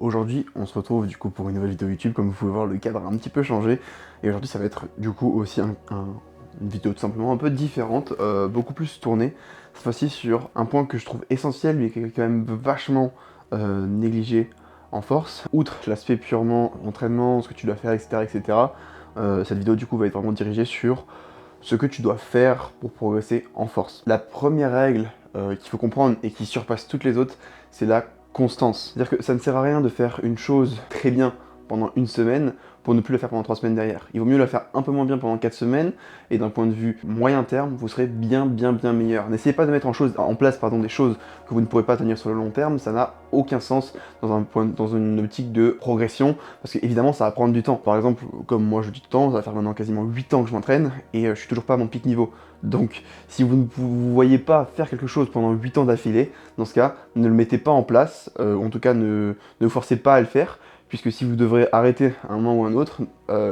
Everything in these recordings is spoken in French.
Aujourd'hui, on se retrouve du coup pour une nouvelle vidéo YouTube. Comme vous pouvez voir, le cadre a un petit peu changé. Et aujourd'hui, ça va être du coup aussi une vidéo tout simplement un peu différente, beaucoup plus tournée, cette fois-ci sur un point que je trouve essentiel, mais qui est quand même vachement négligé en force. Outre l'aspect purement entraînement, ce que tu dois faire, etc., etc., cette vidéo du coup va être vraiment dirigée sur ce que tu dois faire pour progresser en force. La première règle qu'il faut comprendre et qui surpasse toutes les autres, c'est la constance. C'est-à-dire que ça ne sert à rien de faire une chose très bien pendant une semaine pour ne plus la faire pendant 3 semaines derrière. Il vaut mieux la faire un peu moins bien pendant 4 semaines, et d'un point de vue moyen terme, vous serez bien meilleur. N'essayez pas de mettre en place des choses que vous ne pourrez pas tenir sur le long terme, ça n'a aucun sens dans une optique de progression, parce qu'évidemment ça va prendre du temps. Par exemple, comme moi je dis tout le temps, ça va faire maintenant quasiment 8 ans que je m'entraîne, et je suis toujours pas à mon pic niveau. Donc si vous ne vous voyez pas faire quelque chose pendant 8 ans d'affilée, dans ce cas, ne le mettez pas en place, en tout cas ne vous forcez pas à le faire, puisque si vous devrez arrêter à un moment ou un autre,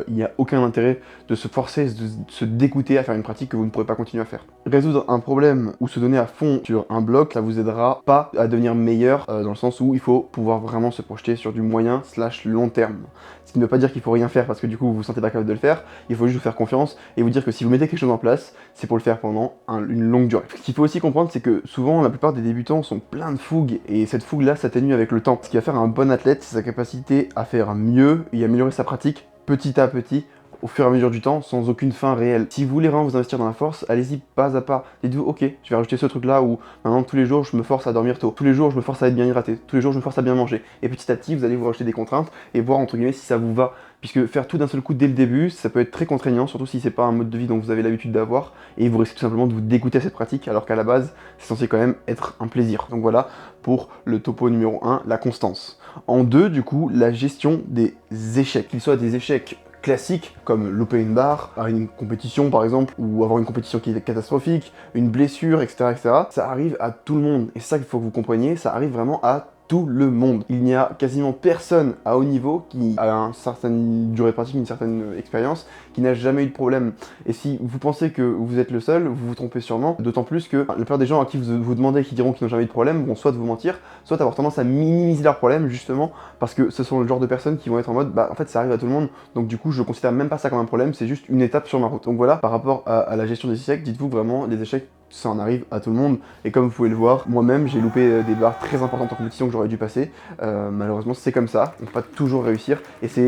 il n'y a aucun intérêt de se forcer, de se dégoûter à faire une pratique que vous ne pourrez pas continuer à faire. Résoudre un problème ou se donner à fond sur un bloc, ça vous aidera pas à devenir meilleur, dans le sens où il faut pouvoir vraiment se projeter sur du moyen / long terme. Ce qui ne veut pas dire qu'il faut rien faire parce que du coup vous vous sentez pas capable de le faire, il faut juste vous faire confiance et vous dire que si vous mettez quelque chose en place, c'est pour le faire pendant une longue durée. Ce qu'il faut aussi comprendre, c'est que souvent la plupart des débutants sont pleins de fougue, et cette fougue là s'atténue avec le temps. Ce qui va faire un bon athlète, c'est sa capacité à faire mieux et améliorer sa pratique petit à petit, au fur et à mesure du temps, sans aucune fin réelle. Si vous voulez vraiment vous investir dans la force, allez-y pas à pas. Dites-vous, ok, je vais rajouter ce truc là où maintenant tous les jours je me force à dormir tôt, tous les jours je me force à être bien hydraté, tous les jours je me force à bien manger. Et petit à petit, vous allez vous rajouter des contraintes et voir entre guillemets si ça vous va. Puisque faire tout d'un seul coup dès le début, ça peut être très contraignant, surtout si c'est pas un mode de vie dont vous avez l'habitude d'avoir, et vous risquez tout simplement de vous dégoûter à cette pratique, alors qu'à la base, c'est censé quand même être un plaisir. Donc voilà pour le topo numéro 1, la constance. En 2, du coup, la gestion des échecs. Qu'ils soient des échecs classiques, comme louper une barre, à une compétition par exemple, ou avoir une compétition qui est catastrophique, une blessure, etc., etc. Ça arrive à tout le monde, et c'est ça qu'il faut que vous compreniez, ça arrive vraiment à tout le monde. Il n'y a quasiment personne à haut niveau qui a une certaine durée de pratique, une certaine expérience, qui n'a jamais eu de problème. Et si vous pensez que vous êtes le seul, vous vous trompez sûrement, d'autant plus que la plupart des gens à qui vous demandez, qui diront qu'ils n'ont jamais eu de problème, vont soit vous mentir, soit avoir tendance à minimiser leurs problèmes, justement parce que ce sont le genre de personnes qui vont être en mode en fait ça arrive à tout le monde, donc du coup je considère même pas ça comme un problème, c'est juste une étape sur ma route. Donc voilà, par rapport à la gestion des échecs, dites-vous vraiment, les échecs, ça en arrive à tout le monde, et comme vous pouvez le voir, moi-même j'ai loupé des barres très importantes en compétition que j'aurais dû passer. Malheureusement c'est comme ça, on peut pas toujours réussir, et ça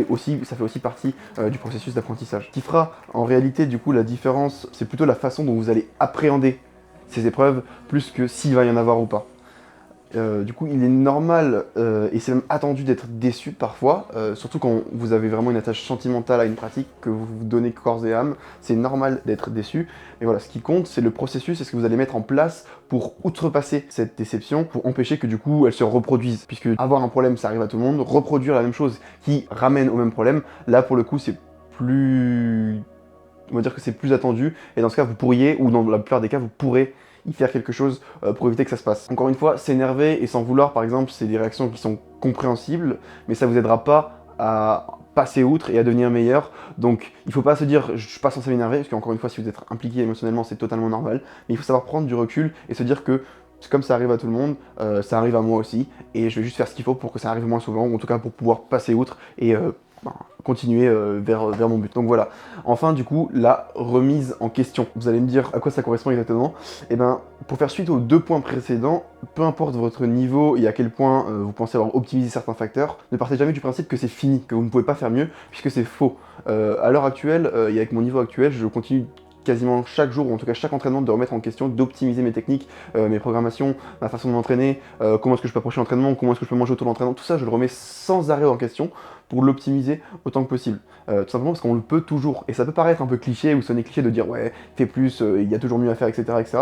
fait aussi partie du processus d'apprentissage. Ce qui fera en réalité du coup la différence, c'est plutôt la façon dont vous allez appréhender ces épreuves, plus que s'il va y en avoir ou pas. Du coup, il est normal, et c'est même attendu d'être déçu parfois, surtout quand vous avez vraiment une attache sentimentale à une pratique, que vous vous donnez corps et âme, c'est normal d'être déçu. Mais voilà, ce qui compte, c'est le processus et ce que vous allez mettre en place pour outrepasser cette déception, pour empêcher que du coup, elle se reproduise. Puisque avoir un problème, ça arrive à tout le monde, reproduire la même chose qui ramène au même problème, là pour le coup, c'est plus... on va dire que c'est plus attendu, et dans ce cas, vous pourriez, ou dans la plupart des cas, vous pourrez y faire quelque chose pour éviter que ça se passe. Encore une fois, s'énerver et s'en vouloir, par exemple, c'est des réactions qui sont compréhensibles, mais ça vous aidera pas à passer outre et à devenir meilleur. Donc il faut pas se dire je suis pas censé m'énerver, parce qu'encore une fois, si vous êtes impliqué émotionnellement, c'est totalement normal, mais il faut savoir prendre du recul et se dire que comme ça arrive à tout le monde, ça arrive à moi aussi, et je vais juste faire ce qu'il faut pour que ça arrive moins souvent, ou en tout cas pour pouvoir passer outre et continuer vers mon but. Donc voilà. Enfin, du coup, la remise en question. Vous allez me dire à quoi ça correspond exactement. Et bien, pour faire suite aux 2 points précédents, peu importe votre niveau et à quel point vous pensez avoir optimisé certains facteurs, ne partez jamais du principe que c'est fini, que vous ne pouvez pas faire mieux, puisque c'est faux. À l'heure actuelle, et avec mon niveau actuel, je continue quasiment chaque jour, ou en tout cas chaque entraînement, de remettre en question, d'optimiser mes techniques, mes programmations, ma façon de m'entraîner, comment est-ce que je peux approcher l'entraînement, comment est-ce que je peux manger autour de l'entraînement, tout ça je le remets sans arrêt en question pour l'optimiser autant que possible. Tout simplement parce qu'on le peut toujours, et ça peut paraître un peu cliché ou sonner cliché de dire ouais, fais plus, il y a toujours mieux à faire, etc., etc.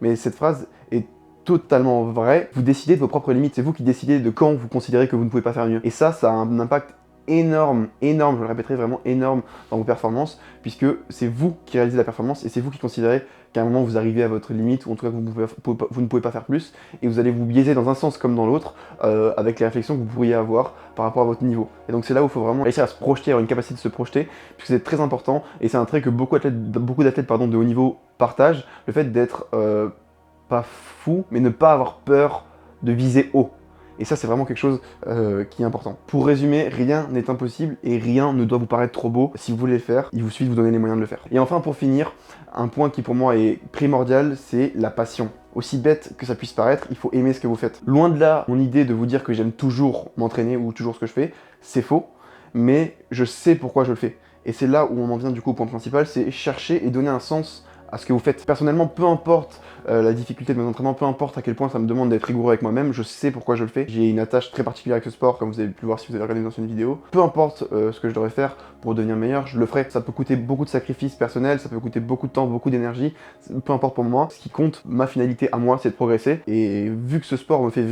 Mais cette phrase est totalement vraie. Vous décidez de vos propres limites, c'est vous qui décidez de quand vous considérez que vous ne pouvez pas faire mieux. Et ça a un impact énorme, je le répéterai, vraiment énorme dans vos performances, puisque c'est vous qui réalisez la performance et c'est vous qui considérez qu'à un moment vous arrivez à votre limite, ou en tout cas que vous ne pouvez pas faire plus, et vous allez vous biaiser dans un sens comme dans l'autre, avec les réflexions que vous pourriez avoir par rapport à votre niveau. Et donc c'est là où il faut vraiment réussir à se projeter, avoir une capacité de se projeter, puisque c'est très important, et c'est un trait que beaucoup d'athlètes de haut niveau partagent, le fait d'être pas fou, mais ne pas avoir peur de viser haut. Et ça, c'est vraiment quelque chose qui est important. Pour résumer, rien n'est impossible et rien ne doit vous paraître trop beau. Si vous voulez le faire, il vous suffit de vous donner les moyens de le faire. Et enfin, pour finir, un point qui pour moi est primordial, c'est la passion. Aussi bête que ça puisse paraître, il faut aimer ce que vous faites. Loin de là, mon idée de vous dire que j'aime toujours m'entraîner ou toujours ce que je fais, c'est faux, mais je sais pourquoi je le fais. Et c'est là où on en vient du coup au point principal, c'est chercher et donner un sens à ce que vous faites. Personnellement, peu importe la difficulté de mes entraînements, peu importe à quel point ça me demande d'être rigoureux avec moi-même, je sais pourquoi je le fais. J'ai une attache très particulière avec ce sport, comme vous avez pu voir si vous avez regardé une ancienne vidéo. Peu importe ce que je devrais faire pour devenir meilleur, je le ferai. Ça peut coûter beaucoup de sacrifices personnels, ça peut coûter beaucoup de temps, beaucoup d'énergie, peu importe pour moi. Ce qui compte, ma finalité à moi, c'est de progresser. Et vu que ce sport me fait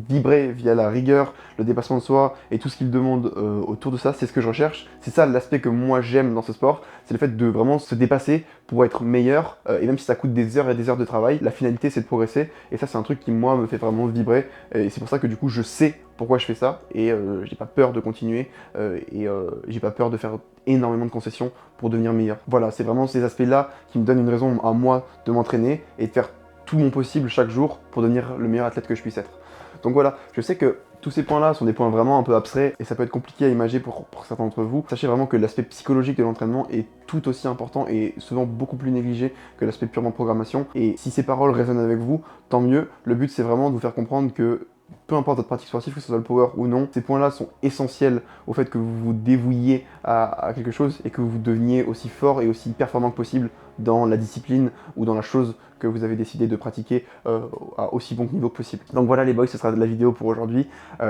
vibrer via la rigueur, le dépassement de soi et tout ce qu'il demande autour de ça, c'est ce que je recherche. C'est ça l'aspect que moi j'aime dans ce sport, c'est le fait de vraiment se dépasser pour être meilleur, et même si ça coûte des heures et des heures de travail, la finalité c'est de progresser, et ça c'est un truc qui moi me fait vraiment vibrer, et c'est pour ça que du coup je sais pourquoi je fais ça, et j'ai pas peur de continuer, et j'ai pas peur de faire énormément de concessions pour devenir meilleur. Voilà, c'est vraiment ces aspects-là qui me donnent une raison à moi de m'entraîner, et de faire tout mon possible chaque jour pour devenir le meilleur athlète que je puisse être. Donc voilà, je sais que tous ces points-là sont des points vraiment un peu abstraits et ça peut être compliqué à imager pour certains d'entre vous. Sachez vraiment que l'aspect psychologique de l'entraînement est tout aussi important et souvent beaucoup plus négligé que l'aspect purement programmation. Et si ces paroles résonnent avec vous, tant mieux. Le but c'est vraiment de vous faire comprendre que peu importe votre pratique sportive, que ce soit le power ou non, ces points-là sont essentiels au fait que vous vous dévouiez à quelque chose et que vous deveniez aussi fort et aussi performant que possible dans la discipline ou dans la chose que vous avez décidé de pratiquer à aussi bon niveau que possible. Donc voilà les boys, ce sera de la vidéo pour aujourd'hui.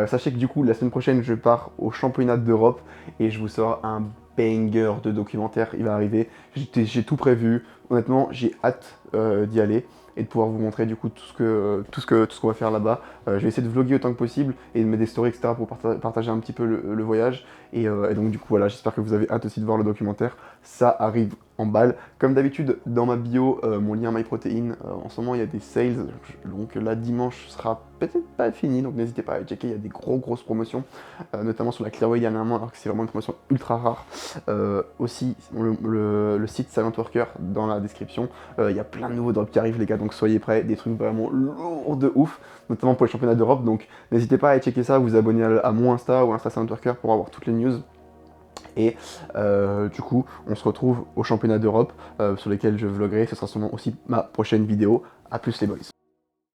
Sachez que du coup, la semaine prochaine, je pars au championnat d'Europe et je vous sors un banger de documentaire, il va arriver. J'ai tout prévu, honnêtement, j'ai hâte d'y aller et de pouvoir vous montrer du coup tout ce qu'on va faire là-bas. Je vais essayer de vlogger autant que possible et de mettre des stories, etc. pour partager un petit peu le voyage. Et donc du coup voilà, j'espère que vous avez hâte aussi de voir le documentaire. Ça arrive en balle. Comme d'habitude, dans ma bio, mon lien MyProtein, en ce moment il y a des sales, donc là dimanche sera peut-être pas fini, donc n'hésitez pas à checker, il y a des grosses promotions, notamment sur la Clearway dernièrement, alors que c'est vraiment une promotion ultra rare. Aussi, le site Silent Worker dans la description, il y a plein de nouveaux drops qui arrivent les gars, donc soyez prêts, des trucs vraiment lourds de ouf, notamment pour les championnats d'Europe, donc n'hésitez pas à aller checker ça, vous abonner à mon Insta ou Insta Silent Worker pour avoir toutes les news. Et du coup, on se retrouve au championnat d'Europe sur lesquels je vloguerai. Ce sera sûrement aussi ma prochaine vidéo. A plus les boys.